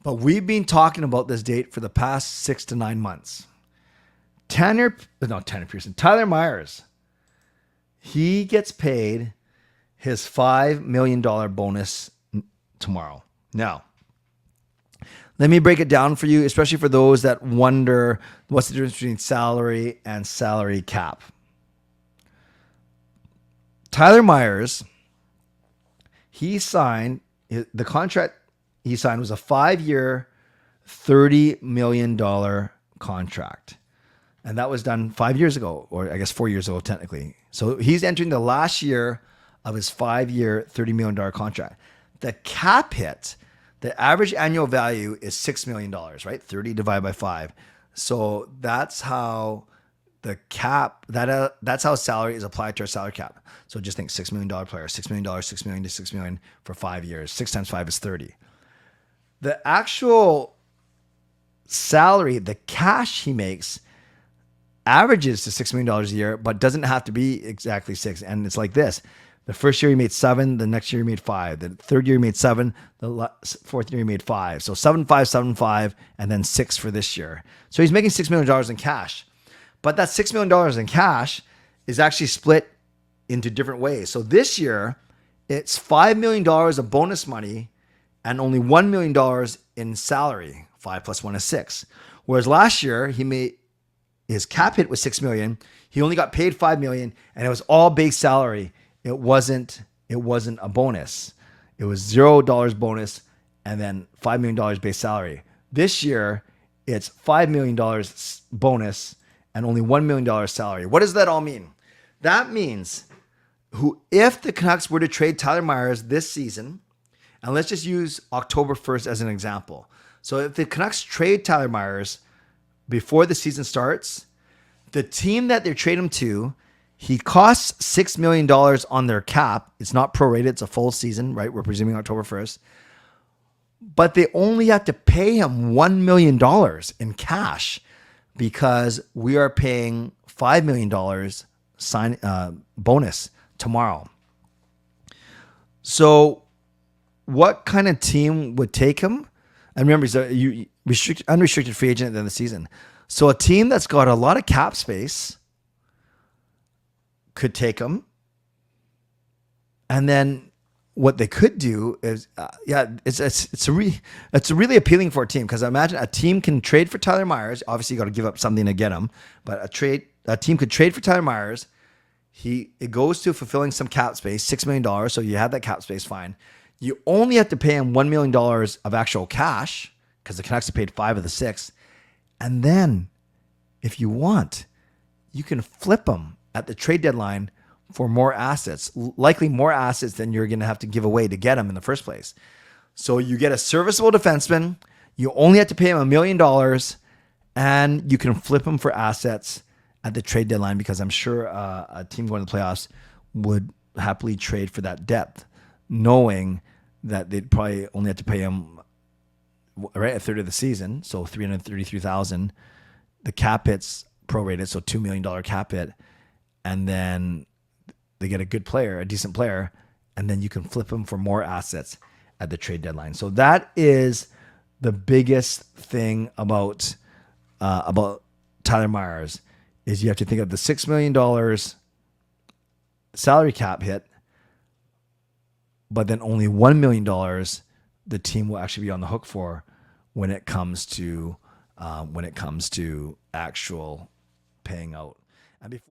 But we've been talking about this date for the past 6 to 9 months. Tanner Pearson, Tyler Myers, he gets paid his $5 million bonus tomorrow. Now, let me break it down for you, especially for those that wonder what's the difference between salary and salary cap. Tyler Myers, the contract he signed was a 5-year, $30 million contract. And that was done 5 years ago, or I guess 4 years ago, technically. So he's entering the last year of his 5-year, $30 million contract. The cap hit, the average annual value is $6 million, right? 30 divided by 5. So that's how the cap, that's how salary is applied to our salary cap. So just think $6 million player, $6 million, $6 million to $6 million for 5 years. 6 times 5 is 30. The actual salary, the cash he makes, averages to $6 million a year, but doesn't have to be exactly 6. And it's like this. The first year he made 7, the next year he made 5. The third year he made 7, the fourth year he made 5. So 7, 5, 7, 5, and then 6 for this year. So he's making $6 million in cash. But that $6 million in cash is actually split into different ways. So this year, it's $5 million of bonus money and only $1 million in salary. 5 plus 1 is 6. Whereas last year, his cap hit was $6 million. He only got paid $5 million, and it was all base salary. It wasn't a bonus. It was $0 bonus and then $5 million base salary. This year, it's $5 million bonus and only $1 million salary. What does that all mean? That means if the Canucks were to trade Tyler Myers this season, and let's just use October 1st as an example. So if the Canucks trade Tyler Myers before the season starts, the team that they trade him to, he costs $6 million on their cap. It's not prorated. It's a full season, right? We're presuming October 1st. But they only have to pay him $1 million in cash because we are paying $5 million bonus tomorrow. So what kind of team would take him? And remember, he's a unrestricted free agent at the end of the season. So a team that's got a lot of cap space could take him. And then what they could do is, it's really appealing for a team, because I imagine a team can trade for Tyler Myers. Obviously, you got to give up something to get him, but a team could trade for Tyler Myers. It goes to fulfilling some cap space, $6 million. So you have that cap space, fine. You only have to pay him $1 million of actual cash because the Canucks have paid 5 of the 6. And then, if you want, you can flip him at the trade deadline for more assets, likely more assets than you're going to have to give away to get him in the first place. So you get a serviceable defenseman. You only have to pay him $1 million, and you can flip him for assets at the trade deadline, because I'm sure a team going to the playoffs would happily trade for that depth, knowing that they'd probably only have to pay him a third of the season, so $333,000. The cap hit's prorated, so $2 million cap hit, and then they get a good player, a decent player, and then you can flip him for more assets at the trade deadline. So that is the biggest thing about Tyler Myers, is you have to think of the $6 million salary cap hit, but then only $1 million the team will actually be on the hook for when it comes to actual paying out. And before